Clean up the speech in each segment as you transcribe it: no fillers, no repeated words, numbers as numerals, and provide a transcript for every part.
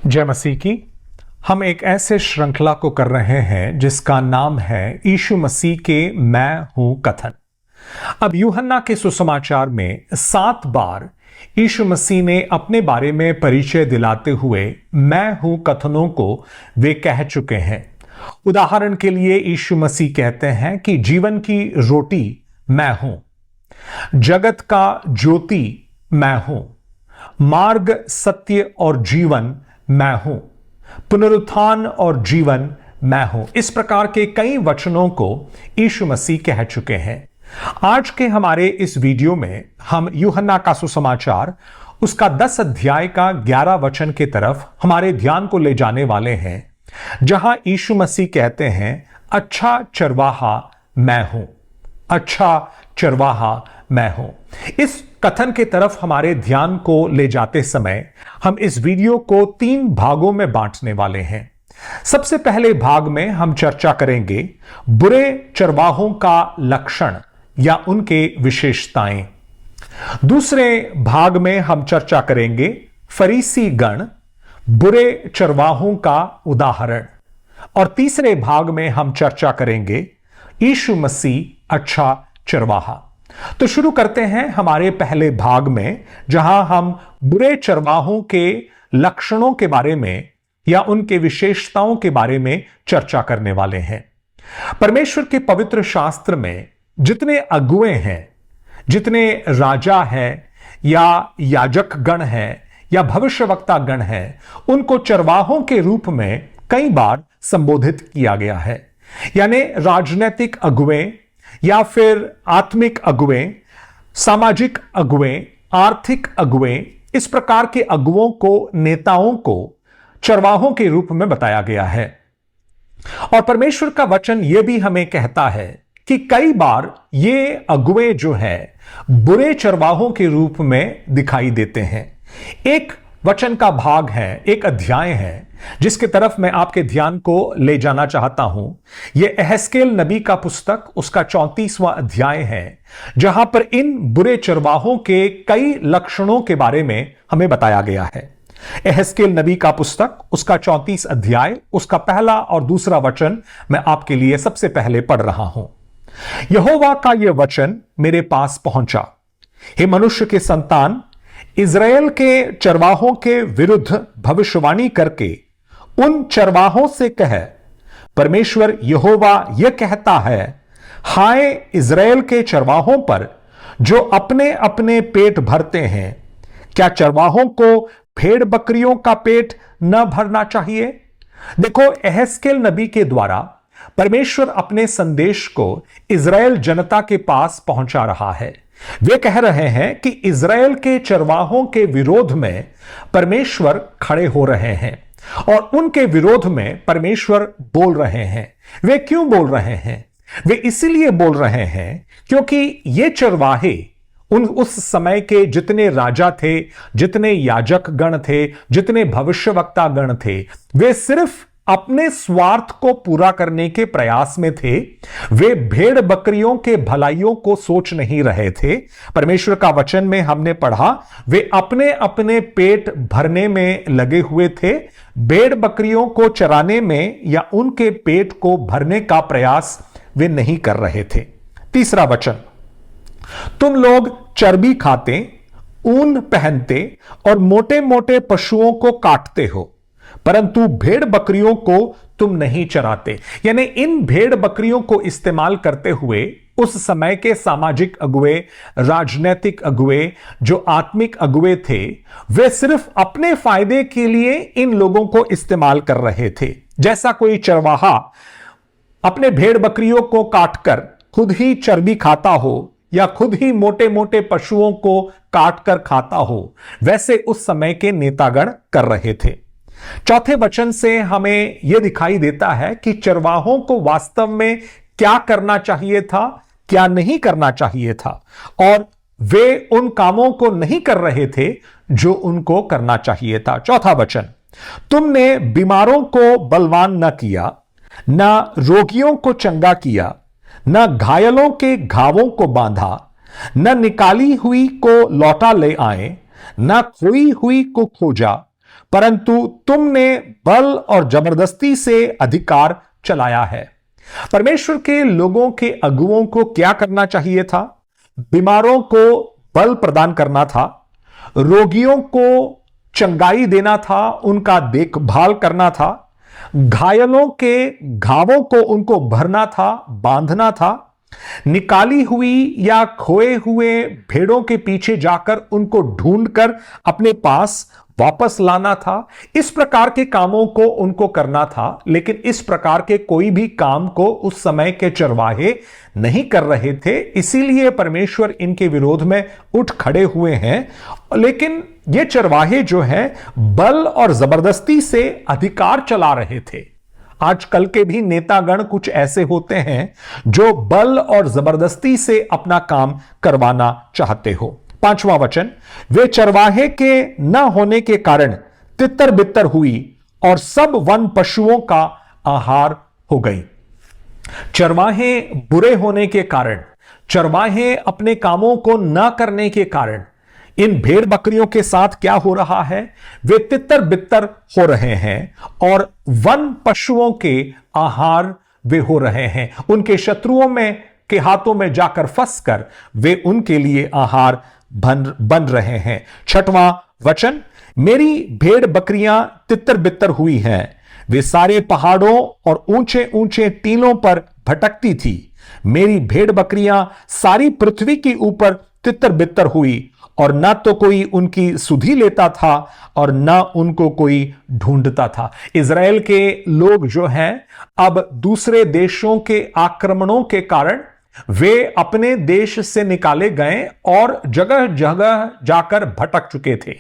जय मसीह की। हम एक ऐसे श्रृंखला को कर रहे हैं जिसका नाम है यीशु मसीह के मैं हूं कथन। अब यूहन्ना के सुसमाचार में 7 बार यीशु मसीह ने अपने बारे में परिचय दिलाते हुए मैं हूं कथनों को वे कह चुके हैं। उदाहरण के लिए यीशु मसीह कहते हैं कि जीवन की रोटी मैं हूं, जगत का ज्योति मैं हूं, मार्ग सत्य और जीवन मैं हूं, पुनरुत्थान और जीवन मैं हूं। इस प्रकार के कई वचनों को यीशु मसीह कह चुके हैं। आज के हमारे इस वीडियो में हम यूहन्ना का सुसमाचार उसका 10 अध्याय का 11 वचन की तरफ हमारे ध्यान को ले जाने वाले हैं, जहां यीशु मसीह कहते हैं अच्छा चरवाहा मैं हूं, अच्छा चरवाहा मैं हूं। इस कथन की तरफ हमारे ध्यान को ले जाते समय हम इस वीडियो को 3 भागों में बांटने वाले हैं। सबसे पहले भाग में हम चर्चा करेंगे बुरे चरवाहों का लक्षण या उनके विशेषताएं। दूसरे भाग में हम चर्चा करेंगे फरीसी गण, बुरे चरवाहों का उदाहरण। और तीसरे भाग में हम चर्चा करेंगे यीशु मसीह अच्छा चरवाहा। तो शुरू करते हैं हमारे पहले भाग में, जहां हम बुरे चरवाहों के लक्षणों के बारे में या उनके विशेषताओं के बारे में चर्चा करने वाले हैं। परमेश्वर के पवित्र शास्त्र में जितने अगुए हैं, जितने राजा हैं या याजक गण हैं या भविष्यवक्ता गण हैं, उनको चरवाहों के रूप में कई बार संबोधित किया गया है। यानी राजनीतिक अगुए या फिर आत्मिक अगुए, सामाजिक अगुए, आर्थिक अगुए, इस प्रकार के अगुओं को, नेताओं को चरवाहों के रूप में बताया गया है। और परमेश्वर का वचन यह भी हमें कहता है कि कई बार ये अगुए जो है बुरे चरवाहों के रूप में दिखाई देते हैं। एक वचन का भाग है, एक अध्याय है जिसके तरफ मैं आपके ध्यान को ले जाना चाहता हूं। यह एहस्केल नबी का पुस्तक, उसका 34वां अध्याय है, जहां पर इन बुरे चरवाहों के कई लक्षणों के बारे में हमें बताया गया है। एहस्केल नबी का पुस्तक, उसका 34 अध्याय, उसका पहला और दूसरा वचन मैं आपके लिए सबसे पहले पढ़ रहा हूं। यहोवा का यह वचन मेरे पास पहुंचा, हे मनुष्य के संतान, इज़राइल के चरवाहों के विरुद्ध भविष्यवाणी करके उन चरवाहों से कह, परमेश्वर यहोवा यह कहता है, हाय इज़राइल के चरवाहों पर जो अपने अपने पेट भरते हैं, क्या चरवाहों को भेड़ बकरियों का पेट न भरना चाहिए? देखो, एहस्केल नबी के द्वारा परमेश्वर अपने संदेश को इज़राइल जनता के पास पहुंचा रहा है। वे कह रहे हैं कि इज़राइल के चरवाहों के विरोध में परमेश्वर खड़े हो रहे हैं और उनके विरोध में परमेश्वर बोल रहे हैं। वे क्यों बोल रहे हैं? वे इसीलिए बोल रहे हैं क्योंकि ये चरवाहे उस समय के जितने राजा थे, जितने याजक गण थे, जितने भविष्यवक्ता गण थे, वे सिर्फ अपने स्वार्थ को पूरा करने के प्रयास में थे। वे भेड़ बकरियों के भलाइयों को सोच नहीं रहे थे। परमेश्वर का वचन में हमने पढ़ा, वे अपने अपने पेट भरने में लगे हुए थे, भेड़ बकरियों को चराने में या उनके पेट को भरने का प्रयास वे नहीं कर रहे थे। तीसरा वचन, तुम लोग चर्बी खाते, ऊन पहनते और मोटे मोटे पशुओं को काटते हो, परंतु भेड़ बकरियों को तुम नहीं चराते। यानी इन भेड़ बकरियों को इस्तेमाल करते हुए उस समय के सामाजिक अगुए, राजनीतिक अगुए, जो आत्मिक अगुए थे, वे सिर्फ अपने फायदे के लिए इन लोगों को इस्तेमाल कर रहे थे। जैसा कोई चरवाहा अपने भेड़ बकरियों को काटकर खुद ही चर्बी खाता हो या खुद ही मोटे मोटे पशुओं को काटकर खाता हो, वैसे उस समय के नेतागण कर रहे थे। चौथे वचन से हमें यह दिखाई देता है कि चरवाहों को वास्तव में क्या करना चाहिए था, क्या नहीं करना चाहिए था, और वे उन कामों को नहीं कर रहे थे जो उनको करना चाहिए था। चौथा वचन, तुमने बीमारों को बलवान न किया, न रोगियों को चंगा किया, न घायलों के घावों को बांधा, न निकाली हुई को लौटा ले आए, न खोई हुई को खोजा, परंतु तुमने बल और जबरदस्ती से अधिकार चलाया है। परमेश्वर के लोगों के अगुओं को क्या करना चाहिए था? बीमारों को बल प्रदान करना था, रोगियों को चंगाई देना था, उनका देखभाल करना था, घायलों के घावों को उनको भरना था, बांधना था, निकाली हुई या खोए हुए भेड़ों के पीछे जाकर उनको ढूंढकर अपने पास वापस लाना था। इस प्रकार के कामों को उनको करना था, लेकिन इस प्रकार के कोई भी काम को उस समय के चरवाहे नहीं कर रहे थे। इसीलिए परमेश्वर इनके विरोध में उठ खड़े हुए हैं। लेकिन ये चरवाहे जो हैं बल और जबरदस्ती से अधिकार चला रहे थे। आजकल के भी नेतागण कुछ ऐसे होते हैं जो बल और जबरदस्ती से अपना काम करवाना चाहते हो। 5वां वचन, वे चरवाहे के न होने के कारण तितर बितर हुई और सब वन पशुओं का आहार हो गई। चरवाहे बुरे होने के कारण, चरवाहे अपने कामों को न करने के कारण इन भेड़ बकरियों के साथ क्या हो रहा है? वे तितर बितर हो रहे हैं और वन पशुओं के आहार वे हो रहे हैं। उनके शत्रुओं में के हाथों में जाकर फंसकर वे उनके लिए आहार बन रहे हैं। 6वां वचन, मेरी भेड़ बकरियां तितर बितर हुई हैं, वे सारे पहाड़ों और ऊंचे ऊंचे टीलों पर भटकती थी। मेरी भेड़ बकरियां सारी पृथ्वी के ऊपर तितर बितर हुई और ना तो कोई उनकी सुधि लेता था और ना उनको कोई ढूंढता था। इज़राइल के लोग जो हैं अब दूसरे देशों के आक्रमणों के कारण वे अपने देश से निकाले गए और जगह जगह जाकर भटक चुके थे।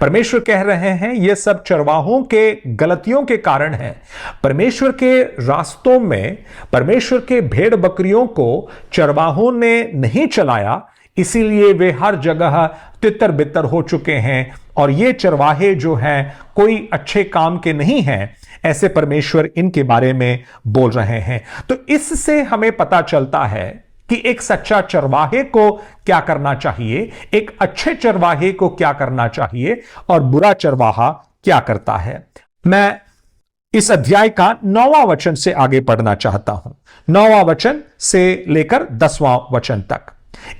परमेश्वर कह रहे हैं यह सब चरवाहों के गलतियों के कारण है। परमेश्वर के रास्तों में परमेश्वर के भेड़ बकरियों को चरवाहों ने नहीं चलाया, इसीलिए वे हर जगह तितर बितर हो चुके हैं। और ये चरवाहे जो हैं कोई अच्छे काम के नहीं हैं, ऐसे परमेश्वर इनके बारे में बोल रहे हैं। तो इससे हमें पता चलता है कि एक सच्चा चरवाहे को क्या करना चाहिए, एक अच्छे चरवाहे को क्या करना चाहिए और बुरा चरवाहा क्या करता है। मैं इस अध्याय का 9वां वचन से आगे पढ़ना चाहता हूं, 9वां वचन से लेकर 10वां वचन तक।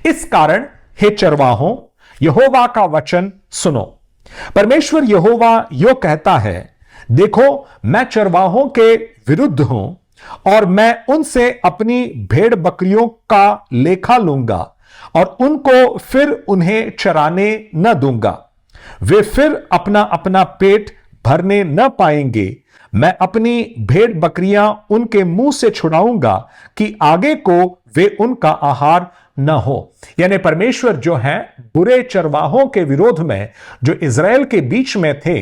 इस कारण हे चरवाहों, यहोवा का वचन सुनो। परमेश्वर यहोवा यो कहता है, देखो मैं चरवाहों के विरुद्ध हूं और मैं उनसे अपनी भेड़ बकरियों का लेखा लूंगा और उनको फिर उन्हें चराने न दूंगा। वे फिर अपना अपना पेट भरने न पाएंगे। मैं अपनी भेड़ बकरियां उनके मुंह से छुड़ाऊंगा कि आगे को वे उनका आहार न हो। यानी परमेश्वर जो है बुरे चरवाहों के विरोध में जो इज़राइल के बीच में थे,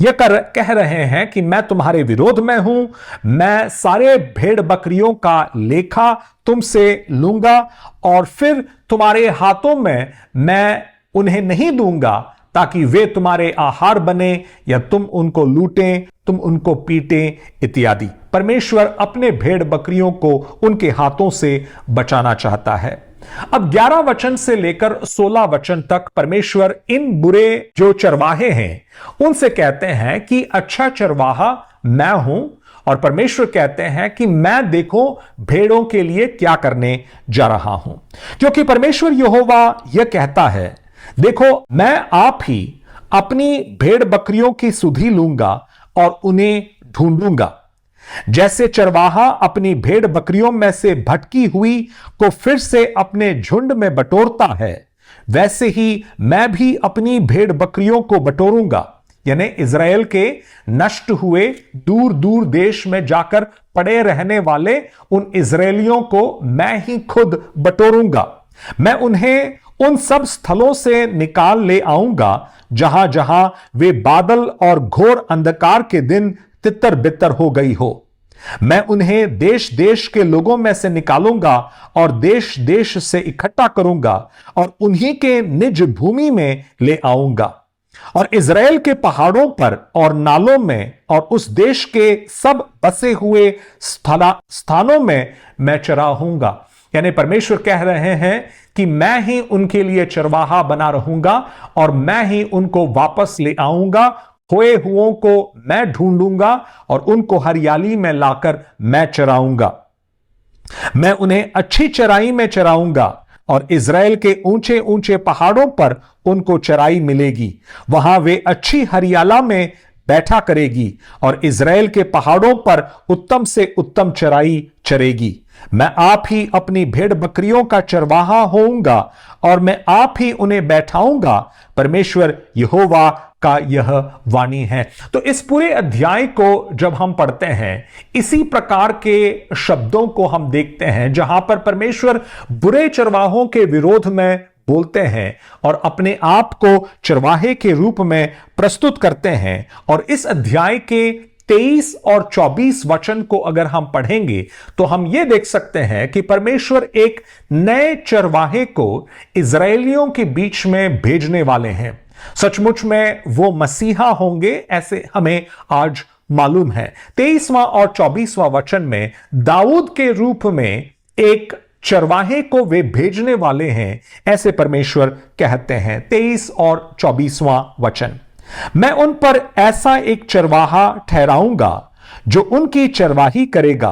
यह कह रहे हैं कि मैं तुम्हारे विरोध में हूं, मैं सारे भेड़ बकरियों का लेखा तुमसे लूंगा और फिर तुम्हारे हाथों में मैं उन्हें नहीं दूंगा ताकि वे तुम्हारे आहार बने या तुम उनको लूटें, तुम उनको पीटें इत्यादि। परमेश्वर अपने भेड़ बकरियों को उनके हाथों से बचाना चाहता है। अब 11 वचन से लेकर 16 वचन तक परमेश्वर इन बुरे जो चरवाहे हैं उनसे कहते हैं कि अच्छा चरवाहा मैं हूं, और परमेश्वर कहते हैं कि मैं देखो भेड़ों के लिए क्या करने जा रहा हूं। क्योंकि परमेश्वर यहोवा यह कहता है, देखो मैं आप ही अपनी भेड़ बकरियों की सुधि लूंगा और उन्हें ढूंढूंगा। जैसे चरवाहा अपनी भेड़ बकरियों में से भटकी हुई को फिर से अपने झुंड में बटोरता है, वैसे ही मैं भी अपनी भेड़ बकरियों को बटोरूंगा। यानी इज़राइल के नष्ट हुए दूर दूर देश में जाकर पड़े रहने वाले उन इज़राइलियों को मैं ही खुद बटोरूंगा। मैं उन्हें उन सब स्थलों से निकाल ले आऊंगा जहां जहां वे बादल और घोर अंधकार के दिन तितर बितर हो गई हो। मैं उन्हें देश देश के लोगों में से निकालूंगा और देश देश से इकट्ठा करूंगा और उन्हीं के निज भूमि में ले आऊंगा और इज़राइल के पहाड़ों पर और नालों में और उस देश के सब बसे हुए स्थानों में मैं चराऊंगा। यानी परमेश्वर कह रहे हैं कि मैं ही उनके लिए चरवाहा बना रहूंगा और मैं ही उनको वापस ले आऊंगा खोए हुओं को मैं ढूंढूंगा और उनको हरियाली में लाकर मैं चराऊंगा। मैं उन्हें अच्छी चराई में चराऊंगा और इज़राइल के ऊंचे ऊंचे पहाड़ों पर उनको चराई मिलेगी। वहां वे अच्छी हरियाला में बैठा करेगी और इज़राइल के पहाड़ों पर उत्तम से उत्तम चराई चरेगी। मैं आप ही अपनी भेड़ बकरियों का चरवाहा होऊंगा और मैं आप ही उन्हें बैठाऊंगा। परमेश्वर यहोवा का यह वाणी है। तो इस पूरे अध्याय को जब हम पढ़ते हैं, इसी प्रकार के शब्दों को हम देखते हैं जहां पर परमेश्वर बुरे चरवाहों के विरोध में बोलते हैं और अपने आप को चरवाहे के रूप में प्रस्तुत करते हैं। और इस अध्याय के 23 और 24 वचन को अगर हम पढ़ेंगे तो हम यह देख सकते हैं कि परमेश्वर एक नए चरवाहे को इज़राइलियों के बीच में भेजने वाले हैं। सचमुच में वो मसीहा होंगे, ऐसे हमें आज मालूम है। 23वां और 24वां वचन में दाऊद के रूप में एक चरवाहे को वे भेजने वाले हैं, ऐसे परमेश्वर कहते हैं। 23 और 24वां वचन, मैं उन पर ऐसा एक चरवाहा ठहराऊंगा जो उनकी चरवाही करेगा।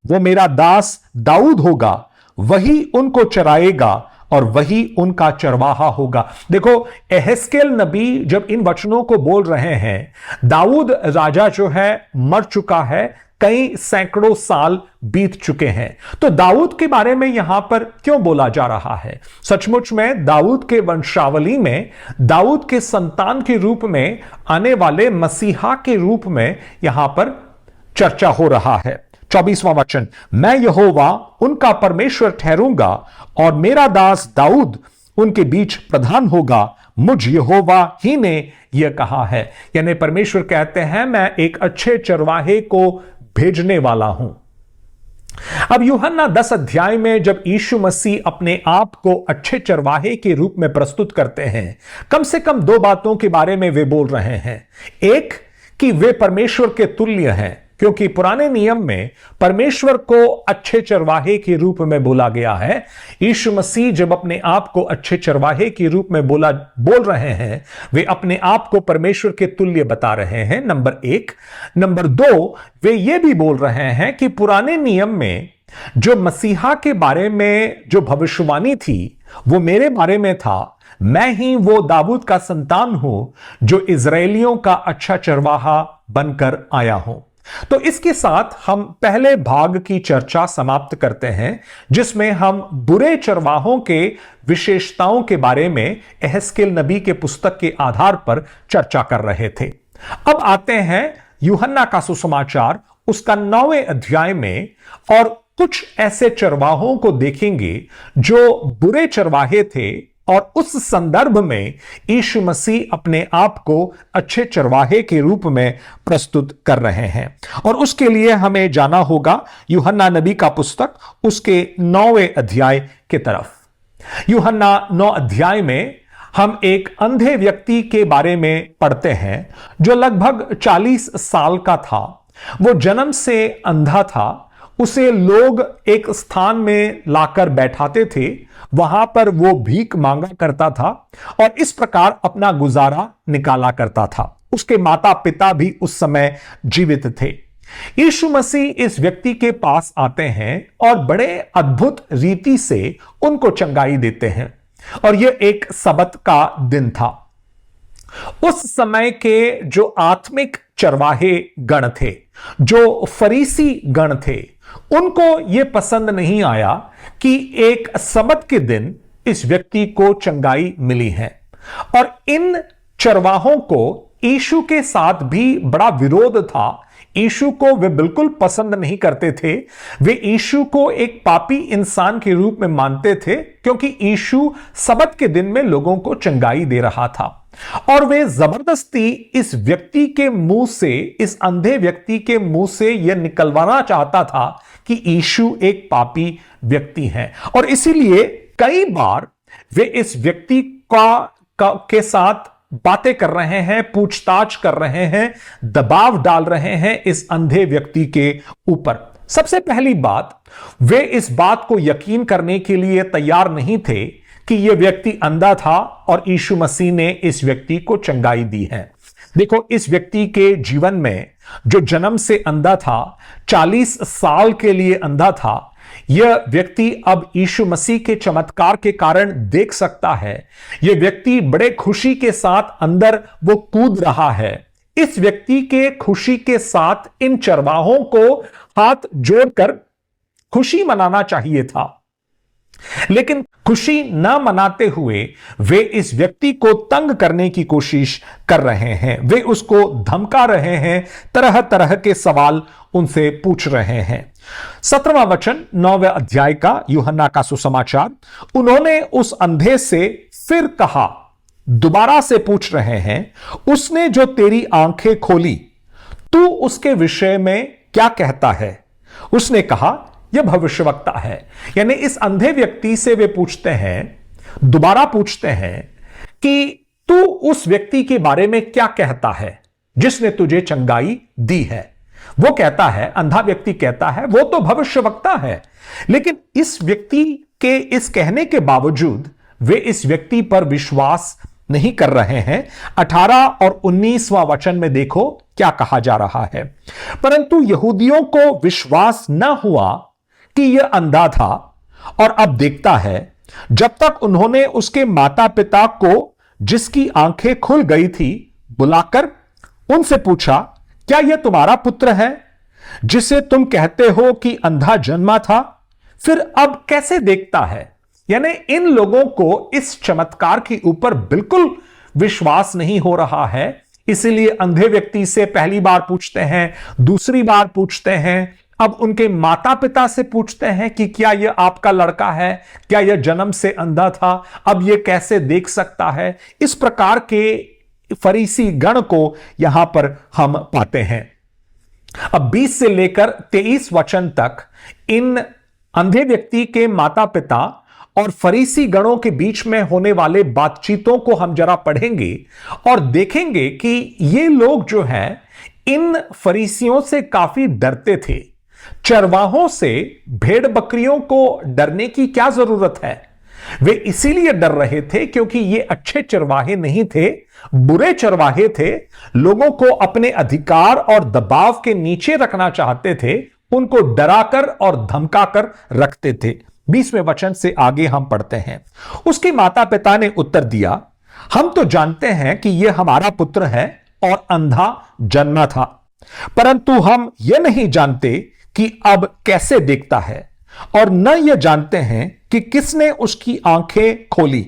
वो मेरा दास दाऊद होगा, वही उनको चराएगा और वही उनका चरवाहा होगा। देखो, यहेजकेल नबी जब इन वचनों को बोल रहे हैं, दाऊद राजा जो है मर चुका है, कई सैकड़ों साल बीत चुके हैं। तो दाऊद के बारे में यहां पर क्यों बोला जा रहा है? सचमुच में दाऊद के वंशावली में, दाऊद के संतान के रूप में आने वाले मसीहा के रूप में यहां पर चर्चा हो रहा है। 24वां वचन, मैं यहोवा उनका परमेश्वर ठहरूंगा और मेरा दास दाऊद उनके बीच प्रधान होगा। मुझ यहोवा ही ने यह कहा है। यानी परमेश्वर कहते हैं, मैं एक अच्छे चरवाहे को भेजने वाला हूं। अब यूहन्ना 10 अध्याय में जब यीशु मसीह अपने आप को अच्छे चरवाहे के रूप में प्रस्तुत करते हैं, कम से कम दो बातों के बारे में वे बोल रहे हैं। एक, कि वे परमेश्वर के तुल्य हैं, क्योंकि पुराने नियम में परमेश्वर को अच्छे चरवाहे के रूप में बोला गया है। यीशु मसीह जब अपने आप को अच्छे चरवाहे के रूप में बोल रहे हैं, वे अपने आप को परमेश्वर के तुल्य बता रहे हैं, नंबर एक। नंबर दो, वे ये भी बोल रहे हैं कि पुराने नियम में जो मसीहा के बारे में जो भविष्यवाणी थी वो मेरे बारे में था। मैं ही वो दाऊद का संतान हूं जो इज़राइलियों का अच्छा चरवाहा बनकर आया हूं। तो इसके साथ हम पहले भाग की चर्चा समाप्त करते हैं, जिसमें हम बुरे चरवाहों के विशेषताओं के बारे में यहेजकेल नबी के पुस्तक के आधार पर चर्चा कर रहे थे। अब आते हैं यूहन्ना का सुसमाचार उसका 9वें अध्याय में, और कुछ ऐसे चरवाहों को देखेंगे जो बुरे चरवाहे थे, और उस संदर्भ में यीशु मसीह अपने आप को अच्छे चरवाहे के रूप में प्रस्तुत कर रहे हैं। और उसके लिए हमें जाना होगा यूहन्ना नबी का पुस्तक उसके 9वें अध्याय की तरफ। यूहन्ना 9 अध्याय में हम एक अंधे व्यक्ति के बारे में पढ़ते हैं जो लगभग 40 साल का था। वो जन्म से अंधा था। उसे लोग एक स्थान में लाकर बैठाते थे, वहां पर वो भीख मांगा करता था और इस प्रकार अपना गुजारा निकाला करता था। उसके माता पिता भी उस समय जीवित थे। यीशु मसीह इस व्यक्ति के पास आते हैं और बड़े अद्भुत रीति से उनको चंगाई देते हैं, और यह एक सबत का दिन था। उस समय के जो आत्मिक चरवाहे गण थे, जो फरीसी गण थे, उनको यह पसंद नहीं आया कि एक सबत के दिन इस व्यक्ति को चंगाई मिली है। और इन चरवाहों को यीशु के साथ भी बड़ा विरोध था। यीशु को वे बिल्कुल पसंद नहीं करते थे। वे यीशु को एक पापी इंसान के रूप में मानते थे, क्योंकि यीशु सबत के दिन में लोगों को चंगाई दे रहा था। और वे जबरदस्ती इस व्यक्ति के मुंह से, इस अंधे व्यक्ति के मुंह से यह निकलवाना चाहता था कि यीशु एक पापी व्यक्ति है। और इसीलिए कई बार वे इस व्यक्ति के साथ बातें कर रहे हैं, पूछताछ कर रहे हैं, दबाव डाल रहे हैं इस अंधे व्यक्ति के ऊपर। सबसे पहली बात, वे इस बात को यकीन करने के लिए तैयार नहीं थे कि यह व्यक्ति अंधा था और यीशु मसीह ने इस व्यक्ति को चंगाई दी है। देखो, इस व्यक्ति के जीवन में जो जन्म से अंधा था, 40 साल के लिए अंधा था, यह व्यक्ति अब यीशु मसीह के चमत्कार के कारण देख सकता है। यह व्यक्ति बड़े खुशी के साथ अंदर वो कूद रहा है। इस व्यक्ति के खुशी के साथ इन चरवाहों को हाथ जोड़कर खुशी मनाना चाहिए था, लेकिन खुशी न मनाते हुए वे इस व्यक्ति को तंग करने की कोशिश कर रहे हैं। वे उसको धमका रहे हैं, तरह तरह के सवाल उनसे पूछ रहे हैं। 17वां वचन 9वें अध्याय का यूहन्ना का सुसमाचार। उन्होंने उस अंधे से फिर कहा, दोबारा से पूछ रहे हैं, उसने जो तेरी आंखें खोली, तू उसके विषय में क्या कहता है? उसने कहा, यह भविष्यवक्ता है। यानी इस अंधे व्यक्ति से वे पूछते हैं, दोबारा पूछते हैं कि तू उस व्यक्ति के बारे में क्या कहता है जिसने तुझे चंगाई दी है? वो कहता है, अंधा व्यक्ति कहता है, वो तो भविष्यवक्ता है। लेकिन इस व्यक्ति के इस कहने के बावजूद वे इस व्यक्ति पर विश्वास नहीं कर रहे हैं। 18 और 19वां वचन में देखो क्या कहा जा रहा है। परंतु यहूदियों को विश्वास न हुआ कि यह अंधा था और अब देखता है। जब तक उन्होंने उसके माता पिता को, जिसकी आंखें खुल गई थी, बुलाकर उनसे पूछा, क्या यह तुम्हारा पुत्र है जिसे तुम कहते हो कि अंधा जन्मा था? फिर अब कैसे देखता है? यानी इन लोगों को इस चमत्कार के ऊपर बिल्कुल विश्वास नहीं हो रहा है। इसीलिए अंधे व्यक्ति से पहली बार पूछते हैं, दूसरी बार पूछते हैं, अब उनके माता पिता से पूछते हैं कि क्या यह आपका लड़का है? क्या यह जन्म से अंधा था? अब यह कैसे देख सकता है? इस प्रकार के फरीसी गण को यहां पर हम पाते हैं। अब 20 से लेकर 23 वचन तक इन अंधे व्यक्ति के माता पिता और फरीसी गणों के बीच में होने वाले बातचीतों को हम जरा पढ़ेंगे और देखेंगे कि ये लोग जो हैं इन फरीसियों से काफी डरते थे। चरवाहों से भेड़ बकरियों को डरने की क्या जरूरत है? वे इसीलिए डर रहे थे क्योंकि ये अच्छे चरवाहे नहीं थे, बुरे चरवाहे थे। लोगों को अपने अधिकार और दबाव के नीचे रखना चाहते थे, उनको डराकर और धमकाकर रखते थे। 20वें वचन से आगे हम पढ़ते हैं। उसके माता पिता ने उत्तर दिया, हम तो जानते हैं कि यह हमारा पुत्र है और अंधा जन्मा था, परंतु हम यह नहीं जानते कि अब कैसे देखता है, और न यह जानते हैं कि किसने उसकी आंखें खोली।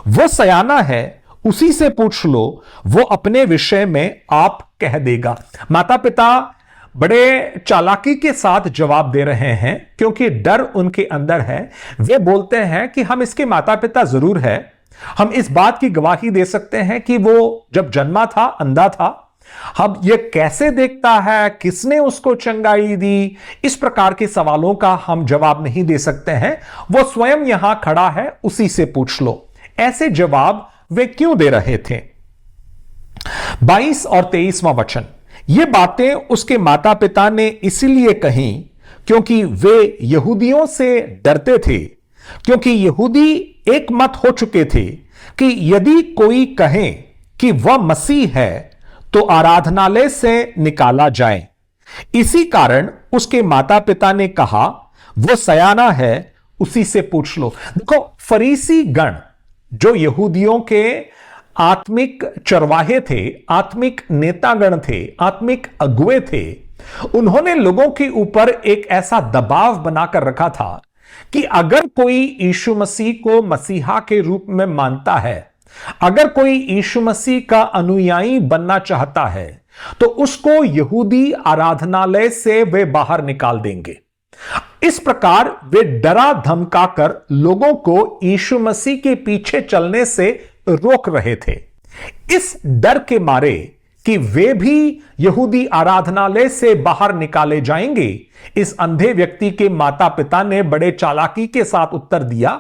वो सयाना है, उसी से पूछ लो, वो अपने विषय में आप कह देगा। माता पिता बड़े चालाकी के साथ जवाब दे रहे हैं क्योंकि डर उनके अंदर है। वे बोलते हैं कि हम इसके माता पिता जरूर है, हम इस बात की गवाही दे सकते हैं कि वो जब जन्मा था अंधा था। अब ये कैसे देखता है, किसने उसको चंगाई दी, इस प्रकार के सवालों का हम जवाब नहीं दे सकते हैं। वो स्वयं यहां खड़ा है, उसी से पूछ लो। ऐसे जवाब वे क्यों दे रहे थे? 22 और 23वां वचन। ये बातें उसके माता पिता ने इसलिए कही क्योंकि वे यहूदियों से डरते थे, क्योंकि यहूदी एक मत हो चुके थे कि यदि कोई कहे कि वह मसीह है तो आराधनालय से निकाला जाए। इसी कारण उसके माता पिता ने कहा, वो सयाना है, उसी से पूछ लो। देखो, फरीसी गण जो यहूदियों के आत्मिक चरवाहे थे, आत्मिक नेतागण थे, आत्मिक अगुए थे, उन्होंने लोगों के ऊपर एक ऐसा दबाव बनाकर रखा था कि अगर कोई यीशु मसीह को मसीहा के रूप में मानता है, अगर कोई यीशु मसीह का अनुयायी बनना चाहता है, तो उसको यहूदी आराधनालय से वे बाहर निकाल देंगे। इस प्रकार वे डरा धमकाकर लोगों को यीशु मसीह के पीछे चलने से रोक रहे थे। इस डर के मारे कि वे भी यहूदी आराधनालय से बाहर निकाले जाएंगे, इस अंधे व्यक्ति के माता पिता ने बड़े चालाकी के साथ उत्तर दिया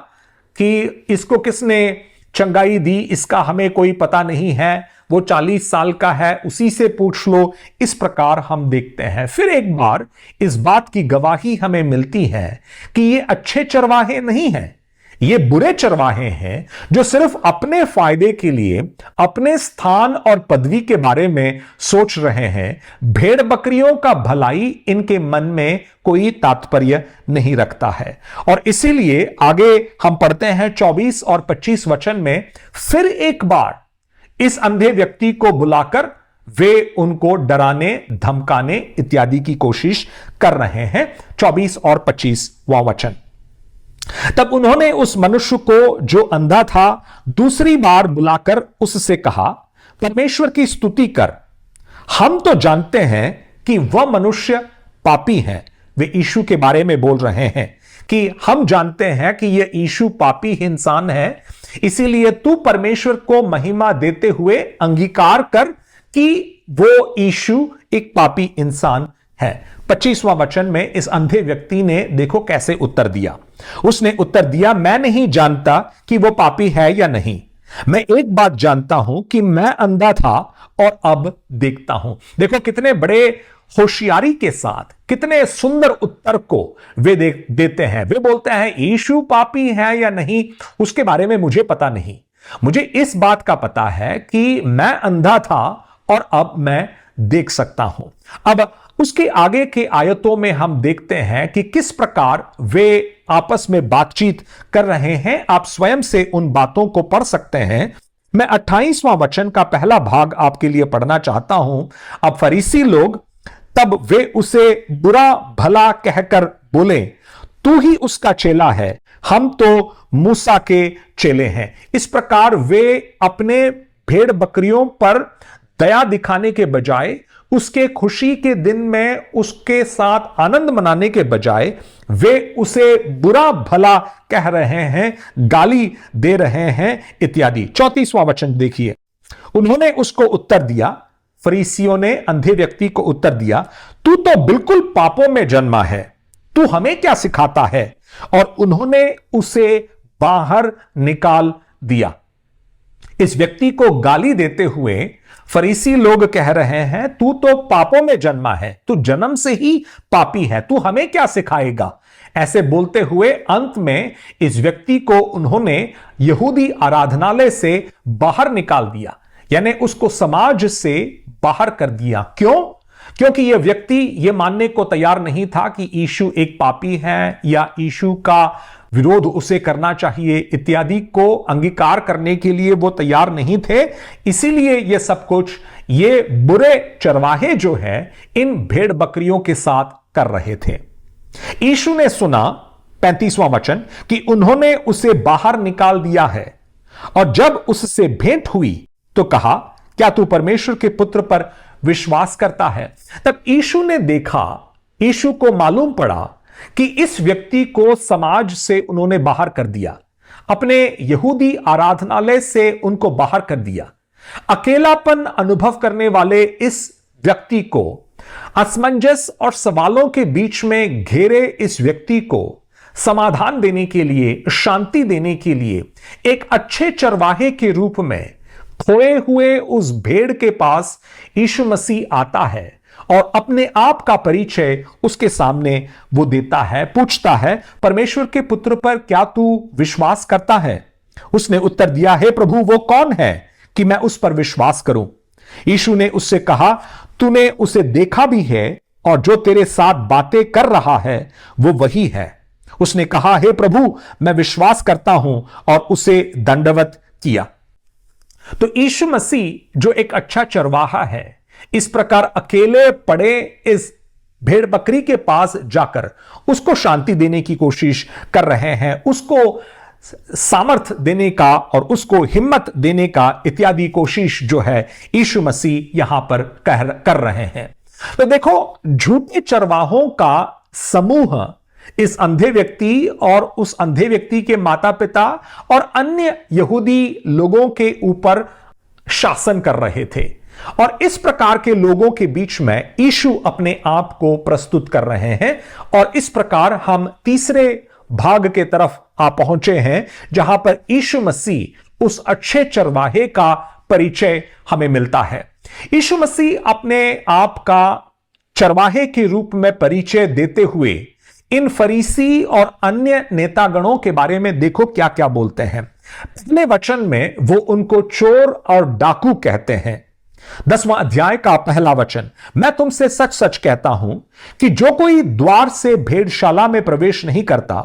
कि इसको किसने चंगाई दी, इसका हमें कोई पता नहीं है, वो 40 साल का है, उसी से पूछ लो। इस प्रकार हम देखते हैं। फिर एक बार इस बात की गवाही हमें मिलती है कि ये अच्छे चरवाहे नहीं हैं, ये बुरे चरवाहे हैं जो सिर्फ अपने फायदे के लिए अपने स्थान और पदवी के बारे में सोच रहे हैं। भेड़ बकरियों का भलाई इनके मन में कोई तात्पर्य नहीं रखता है। और इसीलिए आगे हम पढ़ते हैं 24 और 25 वचन में, फिर एक बार इस अंधे व्यक्ति को बुलाकर वे उनको डराने धमकाने इत्यादि की कोशिश कर रहे हैं। 24 और 25वां वचन, तब उन्होंने उस मनुष्य को जो अंधा था दूसरी बार बुलाकर उससे कहा, परमेश्वर की स्तुति कर, हम तो जानते हैं कि वह मनुष्य पापी है। वे यीशु के बारे में बोल रहे हैं कि हम जानते हैं कि यह यीशु पापी इंसान है, इसीलिए तू परमेश्वर को महिमा देते हुए अंगीकार कर कि वो यीशु एक पापी इंसान है। 25वां वचन में इस अंधे व्यक्ति ने देखो कैसे उत्तर दिया। उसने उत्तर दिया, मैं नहीं जानता कि वो पापी है या नहीं। मैं एक बात जानता हूं कि मैं अंधा था और अब देखता हूं। देखो कितने बड़े होशियारी के साथ, कितने सुंदर उत्तर को वे देते हैं। वे बोलते हैं यीशु पापी है या नहीं उसके बारे में मुझे पता नहीं, मुझे इस बात का पता है कि मैं अंधा था और अब मैं देख सकता हूं। अब उसके आगे के आयतों में हम देखते हैं कि किस प्रकार वे आपस में बातचीत कर रहे हैं। आप स्वयं से उन बातों को पढ़ सकते हैं। मैं 28वां वचन का पहला भाग आपके लिए पढ़ना चाहता हूं। अब फरीसी लोग तब वे उसे बुरा भला कहकर बोले, तू ही उसका चेला है, हम तो मूसा के चेले हैं। इस प्रकार वे अपने भेड़ बकरियों पर दया दिखाने के बजाय, उसके खुशी के दिन में उसके साथ आनंद मनाने के बजाय वे उसे बुरा भला कह रहे हैं, गाली दे रहे हैं इत्यादि। 34वां वचन देखिए, उन्होंने उसको उत्तर दिया, फरीसियों ने अंधे व्यक्ति को उत्तर दिया, तू तो बिल्कुल पापों में जन्मा है, तू हमें क्या सिखाता है? और उन्होंने उसे बाहर निकाल दिया। इस व्यक्ति को गाली देते हुए फरीसी लोग कह रहे हैं, तू तो पापों में जन्मा है, तू जन्म से ही पापी है, तू हमें क्या सिखाएगा? ऐसे बोलते हुए अंत में इस व्यक्ति को उन्होंने यहूदी आराधनालय से बाहर निकाल दिया, यानी उसको समाज से बाहर कर दिया। क्यों? क्योंकि यह व्यक्ति यह मानने को तैयार नहीं था कि यीशु एक पापी है या यीशु का विरोध उसे करना चाहिए इत्यादि को अंगीकार करने के लिए वो तैयार नहीं थे। इसीलिए यह सब कुछ ये बुरे चरवाहे जो है इन भेड़ बकरियों के साथ कर रहे थे। यीशु ने सुना, 35वां वचन, कि उन्होंने उसे बाहर निकाल दिया है, और जब उससे भेंट हुई तो कहा, क्या तू परमेश्वर के पुत्र पर विश्वास करता है? तब यीशु ने देखा, यीशु को मालूम पड़ा कि इस व्यक्ति को समाज से उन्होंने बाहर कर दिया, अपने यहूदी आराधनालय से उनको बाहर कर दिया। अकेलापन अनुभव करने वाले इस व्यक्ति को, असमंजस और सवालों के बीच में घेरे इस व्यक्ति को समाधान देने के लिए, शांति देने के लिए एक अच्छे चरवाहे के रूप में खोए हुए उस भेड़ के पास यीशु मसीह आता है और अपने आप का परिचय उसके सामने वो देता है, पूछता है, परमेश्वर के पुत्र पर क्या तू विश्वास करता है? उसने उत्तर दिया, हे प्रभु, वो कौन है कि मैं उस पर विश्वास करूं? यीशु ने उससे कहा, तूने उसे देखा भी है और जो तेरे साथ बातें कर रहा है वो वही है। उसने कहा, हे प्रभु, मैं विश्वास करता हूं, और उसे दंडवत किया। तो यीशु मसीह जो एक अच्छा चरवाहा है, इस प्रकार अकेले पड़े इस भेड़ बकरी के पास जाकर उसको शांति देने की कोशिश कर रहे हैं, उसको सामर्थ देने का और उसको हिम्मत देने का इत्यादि कोशिश जो है यीशु मसीह यहां पर कर रहे हैं। तो देखो, झूठे चरवाहों का समूह इस अंधे व्यक्ति और उस अंधे व्यक्ति के माता पिता और अन्य यहूदी लोगों के ऊपर शासन कर रहे थे, और इस प्रकार के लोगों के बीच में यीशु अपने आप को प्रस्तुत कर रहे हैं। और इस प्रकार हम तीसरे भाग के तरफ आ पहुंचे हैं, जहां पर यीशु मसीह उस अच्छे चरवाहे का परिचय हमें मिलता है। यीशु मसीह अपने आप का चरवाहे के रूप में परिचय देते हुए इन फरीसी और अन्य नेतागणों के बारे में देखो क्या क्या बोलते हैं। पहले वचन में वो उनको चोर और डाकू कहते हैं। 10वां अध्याय का पहला वचन, मैं तुमसे सच सच कहता हूं कि जो कोई द्वार से भेड़शाला में प्रवेश नहीं करता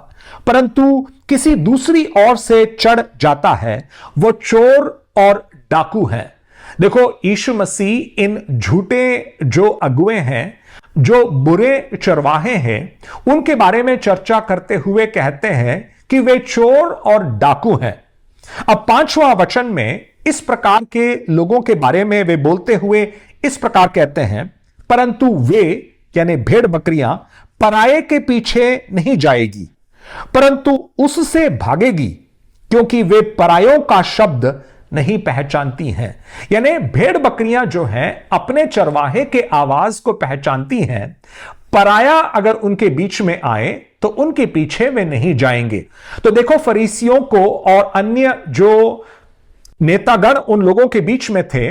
परंतु किसी दूसरी ओर से चढ़ जाता है, वो चोर और डाकू है। देखो, यीशु मसीह इन झूठे जो अगुए हैं, जो बुरे चरवाहे हैं, उनके बारे में चर्चा करते हुए कहते हैं कि वे चोर और डाकू हैं। अब 5वां वचन में इस प्रकार के लोगों के बारे में वे बोलते हुए इस प्रकार कहते हैं, परंतु वे यानी भेड़ बकरियां पराये के पीछे नहीं जाएगी परंतु उससे भागेगी, क्योंकि वे परायों का शब्द नहीं पहचानती हैं। यानी भेड़ बकरियां जो हैं अपने चरवाहे के आवाज को पहचानती हैं। पराया अगर उनके बीच में आए तो उनके पीछे वे नहीं जाएंगे। तो देखो, फरीसियों को और अन्य जो नेतागण उन लोगों के बीच में थे,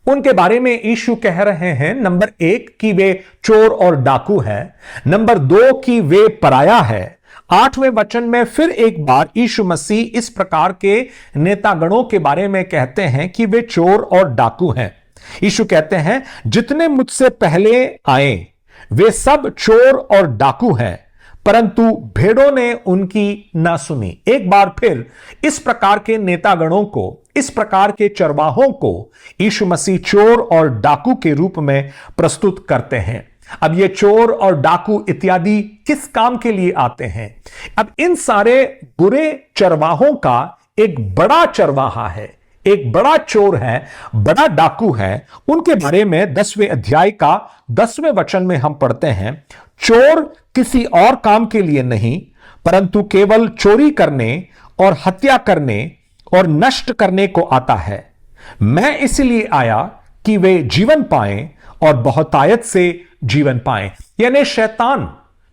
उनके बारे में यीशु कह रहे हैं, नंबर 1 कि वे चोर और डाकू हैं, नंबर 2 कि वे पराया है। 8वें वचन में फिर एक बार यीशु मसीह इस प्रकार के नेतागणों के बारे में कहते हैं कि वे चोर और डाकू हैं। यीशु कहते हैं, जितने मुझसे पहले आए वे सब चोर और डाकू हैं, परंतु भेड़ों ने उनकी ना सुनी। एक बार फिर इस प्रकार के नेतागणों को, इस प्रकार के चरवाहों को यीशु मसीह चोर और डाकू के रूप में प्रस्तुत करते हैं। अब ये चोर और डाकू इत्यादि किस काम के लिए आते हैं? अब इन सारे बुरे चरवाहों का एक बड़ा चरवाहा है, एक बड़ा चोर है, बड़ा डाकू है। उनके बारे में 10वें अध्याय का 10वें वचन में हम पढ़ते हैं, चोर किसी और काम के लिए नहीं परंतु केवल चोरी करने और हत्या करने और नष्ट करने को आता है। मैं इसलिए आया कि वे जीवन पाएं और बहुतायत से जीवन पाएं। यानी शैतान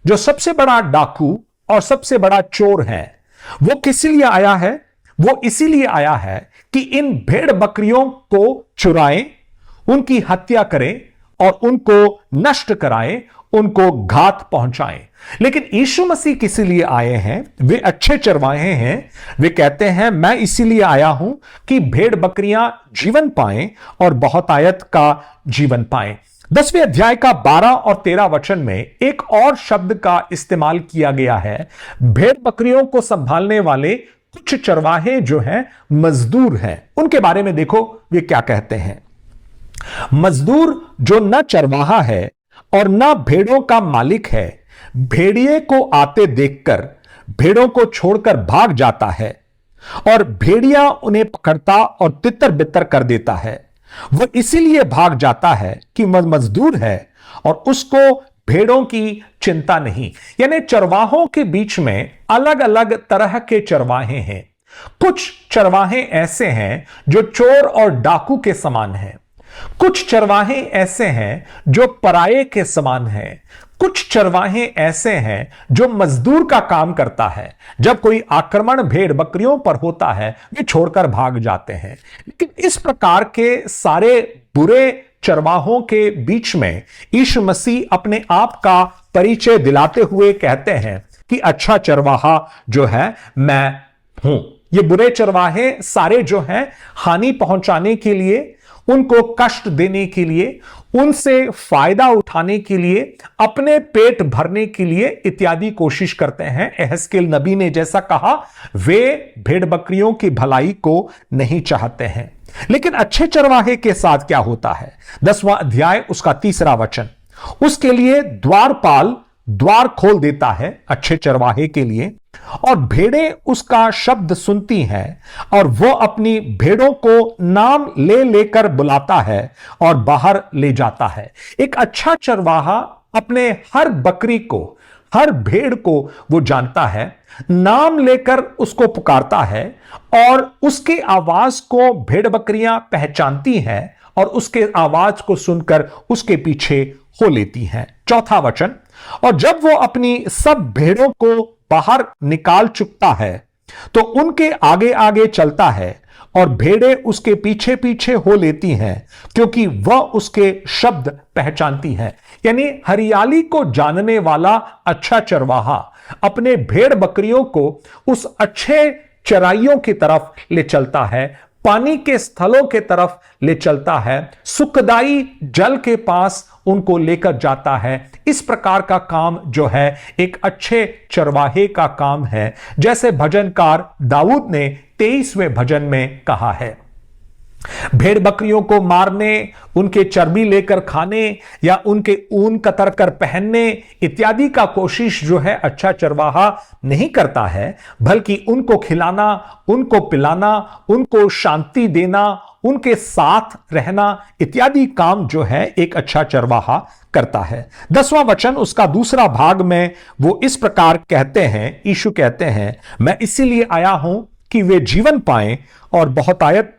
जो सबसे बड़ा डाकू और सबसे बड़ा चोर है, वो किस लिए आया है? वो इसीलिए आया है कि इन भेड़ बकरियों को चुराए, उनकी हत्या करे और उनको नष्ट कराए, उनको घात पहुंचाए। लेकिन यीशु मसीह किस लिए आए हैं? वे अच्छे चरवाहे हैं। वे कहते हैं, मैं इसीलिए आया हूं कि भेड़ बकरियां जीवन पाएं और बहुतायत का जीवन पाएं। 10वें अध्याय का 12 और 13 वचन में एक और शब्द का इस्तेमाल किया गया है। भेड़ बकरियों को संभालने वाले कुछ चरवाहे जो हैं मजदूर हैं। उनके बारे में देखो वे क्या कहते हैं। मजदूर जो न चरवाहा है और न भेड़ों का मालिक है, भेड़िए को आते देखकर भेड़ों को छोड़कर भाग जाता है और भेड़िया उन्हें पकड़ता और तितर बितर कर देता है। वह इसीलिए भाग जाता है कि मजदूर है और उसको भेड़ों की चिंता नहीं। यानी चरवाहों के बीच में अलग अलग तरह के चरवाहे हैं। कुछ चरवाहे ऐसे हैं जो चोर और डाकू के समान हैं, कुछ चरवाहे ऐसे हैं जो पराये के समान हैं, कुछ चरवाहे ऐसे हैं जो मजदूर का काम करता है। जब कोई आक्रमण भेड़ बकरियों पर होता है वे छोड़कर भाग जाते हैं। लेकिन इस प्रकार के सारे बुरे चरवाहों के बीच में यीशु मसीह अपने आप का परिचय दिलाते हुए कहते हैं कि अच्छा चरवाहा जो है मैं हूं। ये बुरे चरवाहे सारे जो हैं हानि पहुंचाने के लिए, उनको कष्ट देने के लिए, उनसे फायदा उठाने के लिए, अपने पेट भरने के लिए इत्यादि कोशिश करते हैं। एहस्केल नबी ने जैसा कहा, वे भेड़ बकरियों की भलाई को नहीं चाहते हैं। लेकिन अच्छे चरवाहे के साथ क्या होता है? 10वां अध्याय उसका 3रा वचन, उसके लिए द्वारपाल द्वार खोल देता है अच्छे चरवाहे के लिए, और भेड़ें उसका शब्द सुनती हैं और वो अपनी भेड़ों को नाम ले लेकर बुलाता है और बाहर ले जाता है। एक अच्छा चरवाहा अपने हर बकरी को, हर भेड़ को वो जानता है, नाम लेकर उसको पुकारता है और उसके आवाज को भेड़ बकरियां पहचानती हैं और उसके आवाज को सुनकर उसके पीछे हो लेती हैं। 4था वचन, और जब वो अपनी सब भेड़ों को बाहर निकाल चुकता है तो उनके आगे आगे चलता है और भेड़ें उसके पीछे पीछे हो लेती हैं क्योंकि वह उसके शब्द पहचानती हैं। यानी हरियाली को जानने वाला अच्छा चरवाहा अपने भेड़ बकरियों को उस अच्छे चराइयों की तरफ ले चलता है, पानी के स्थलों के तरफ ले चलता है, सुखदाई जल के पास उनको लेकर जाता है। इस प्रकार का काम जो है एक अच्छे चरवाहे का काम है, जैसे भजनकार दाऊद ने 23वें भजन में कहा है। भेड़ बकरियों को मारने, उनके चर्बी लेकर खाने या उनके ऊन कतर कर पहनने इत्यादि का कोशिश जो है अच्छा चरवाहा नहीं करता है, बल्कि उनको खिलाना, उनको पिलाना, उनको शांति देना, उनके साथ रहना इत्यादि काम जो है एक अच्छा चरवाहा करता है। 10वां वचन उसका दूसरा भाग में वो इस प्रकार कहते हैं, यीशु कहते हैं, मैं इसीलिए आया हूं कि वे जीवन पाएं और बहुतायत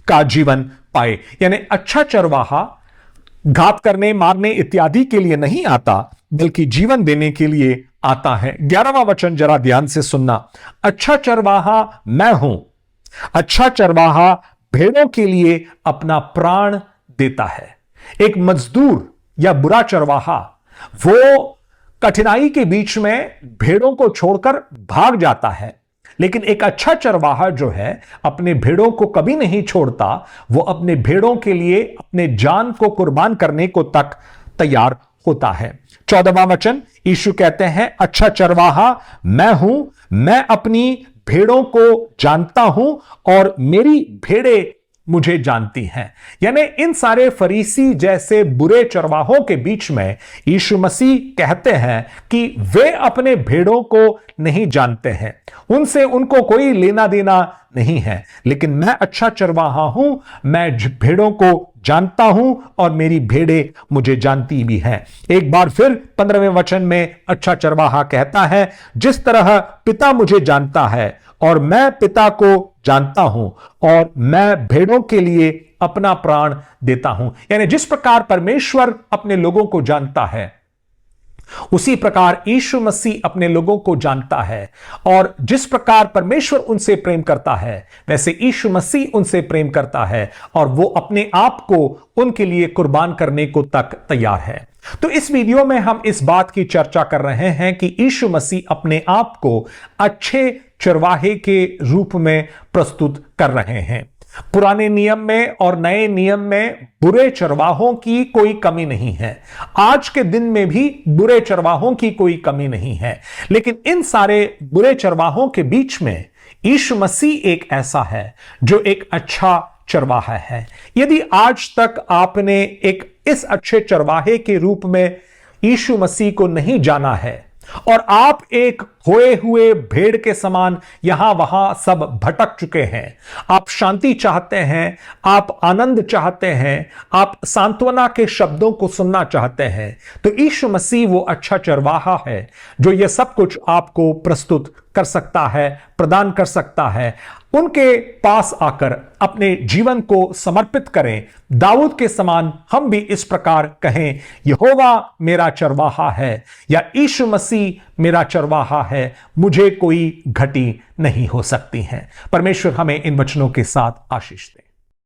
का जीवन पाए। यानी अच्छा चरवाहा घात करने, मारने इत्यादि के लिए नहीं आता, बल्कि जीवन देने के लिए आता है। 11वां वचन जरा ध्यान से सुनना। अच्छा चरवाहा मैं हूं। अच्छा चरवाहा भेड़ों के लिए अपना प्राण देता है। एक मजदूर या बुरा चरवाहा वो कठिनाई के बीच में भेड़ों को छोड़कर भाग जाता है, लेकिन एक अच्छा चरवाहा जो है अपने भेड़ों को कभी नहीं छोड़ता। वो अपने भेड़ों के लिए अपने जान को कुर्बान करने को तक तैयार होता है। 14वां वचन यीशु कहते हैं, अच्छा चरवाहा मैं हूं, मैं अपनी भेड़ों को जानता हूं और मेरी भेड़ें मुझे जानती हैं। यानी इन सारे फरीसी जैसे बुरे चरवाहों के बीच में यीशु मसीह कहते हैं कि वे अपने भेड़ों को नहीं जानते हैं, उनसे उनको कोई लेना देना नहीं है, लेकिन मैं अच्छा चरवाहा हूं, मैं भेड़ों को जानता हूं और मेरी भेड़ें मुझे जानती भी हैं। एक बार फिर 15वें वचन में अच्छा चरवाहा कहता है, जिस तरह पिता मुझे जानता है और मैं पिता को जानता हूं और मैं भेड़ों के लिए अपना प्राण देता हूं। यानी जिस प्रकार परमेश्वर अपने लोगों को जानता है, उसी प्रकार यीशु मसीह अपने लोगों को जानता है, और जिस प्रकार परमेश्वर उनसे प्रेम करता है वैसे यीशु मसीह उनसे प्रेम करता है और वो अपने आप को उनके लिए कुर्बान करने को तक तैयार है। तो इस वीडियो में हम इस बात की चर्चा कर रहे हैं कि यीशु मसीह अपने आप को अच्छे चरवाहे के रूप में प्रस्तुत कर रहे हैं। पुराने नियम में और नए नियम में बुरे चरवाहों की कोई कमी नहीं है, आज के दिन में भी बुरे चरवाहों की कोई कमी नहीं है, लेकिन इन सारे बुरे चरवाहों के बीच में यीशु मसीह एक ऐसा है जो एक अच्छा चरवाहा है। यदि आज तक आपने एक इस अच्छे चरवाहे के रूप में यीशु मसीह को नहीं जाना है और आप एक खोए हुए भेड़ के समान यहां वहां सब भटक चुके हैं, आप शांति चाहते हैं, आप आनंद चाहते हैं, आप सांत्वना के शब्दों को सुनना चाहते हैं, तो यीशु मसीह वो अच्छा चरवाहा है जो ये सब कुछ आपको प्रस्तुत कर सकता है, प्रदान कर सकता है। उनके पास आकर अपने जीवन को समर्पित करें। दाऊद के समान हम भी इस प्रकार कहें, यहोवा मेरा चरवाहा है, या यीशु मसीह मेरा चरवाहा है, मुझे कोई घटी नहीं हो सकती है। परमेश्वर हमें इन वचनों के साथ आशीष दे।